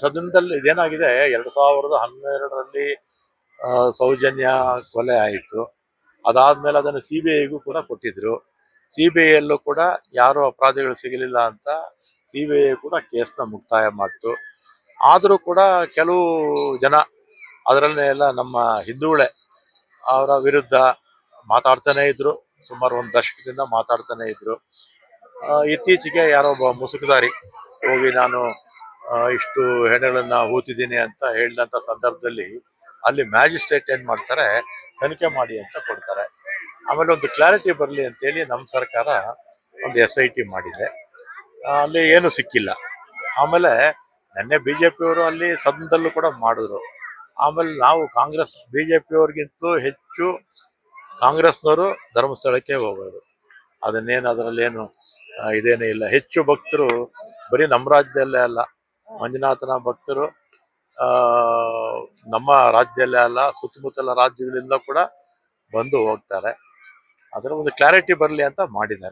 ಸದನದಲ್ಲಿ ಇದೇನಾಗಿದೆ, 2012ರಲ್ಲಿ ಸೌಜನ್ಯ ಕೊಲೆ ಆಯಿತು. ಅದಾದ್ಮೇಲೆ ಅದನ್ನು CBIಗೂ ಕೂಡ ಕೊಟ್ಟಿದ್ರು. CBIಯಲ್ಲೂ ಕೂಡ ಯಾರು ಅಪರಾಧಿಗಳು ಸಿಗಲಿಲ್ಲ ಅಂತ CBI ಕೂಡ ಕೇಸ್ನ ಮುಕ್ತಾಯ ಮಾಡ್ತು. ಆದರೂ ಕೂಡ ಕೆಲವು ಜನ, ಅದರಲ್ಲೇ ಎಲ್ಲ ನಮ್ಮ ಹಿಂದೂಗಳೇ, ಅವರ ವಿರುದ್ಧ ಮಾತಾಡ್ತಾನೆ ಇದ್ರು. ಸುಮಾರು ಒಂದು ದಶಕದಿಂದ ಮಾತಾಡ್ತಾನೆ ಇದ್ರು. ಇತ್ತೀಚೆಗೆ ಯಾರೋ ಒಬ್ಬ ಮುಸುಕುದಾರಿ ಹೋಗಿ ನಾನು ಇಷ್ಟು ಹೆಣಗಳನ್ನ ಹೂತಿದ್ದೀನಿ ಅಂತ ಹೇಳಿದಂಥ ಸಂದರ್ಭದಲ್ಲಿ ಅಲ್ಲಿ ಮ್ಯಾಜಿಸ್ಟ್ರೇಟ್ ಏನ್ ಮಾಡ್ತಾರೆ, ತನಿಖೆ ಮಾಡಿ ಅಂತ ಕೊಡ್ತಾರೆ. ಆಮೇಲೆ ಒಂದು ಕ್ಲಾರಿಟಿ ಬರಲಿ ಅಂತೇಳಿ ನಮ್ಮ ಸರ್ಕಾರ ಒಂದು SIT ಮಾಡಿದೆ. ಅಲ್ಲಿ ಏನು ಸಿಕ್ಕಿಲ್ಲ. ಆಮೇಲೆ ನಿನ್ನೆ BJPಯವರು ಅಲ್ಲಿ ಸದನದಲ್ಲೂ ಕೂಡ ಮಾಡಿದ್ರು. ಆಮೇಲೆ ನಾವು BJPಯವ್ರಿಗಿಂತಲೂ ಹೆಚ್ಚು ಕಾಂಗ್ರೆಸ್ನವರು ಧರ್ಮಸ್ಥಳಕ್ಕೆ ಹೋಗೋದು. ಅದನ್ನೇನು ಅದರಲ್ಲೇನು ಇದೇನೇ ಇಲ್ಲ. ಹೆಚ್ಚು ಭಕ್ತರು ಬರೀ ನಮ್ಮ ರಾಜ್ಯದಲ್ಲೇ ಅಲ್ಲ, ಮಂಜುನಾಥನ ಭಕ್ತರು ನಮ್ಮ ರಾಜ್ಯದಲ್ಲೇ ಅಲ್ಲ, ಸುತ್ತಮುತ್ತಲ ರಾಜ್ಯಗಳಿಂದ ಕೂಡ ಬಂದು ಹೋಗ್ತಾರೆ. ಅದರ ಒಂದು ಕ್ಲಾರಿಟಿ ಬರಲಿ ಅಂತ ಮಾಡಿದ್ದಾರೆ.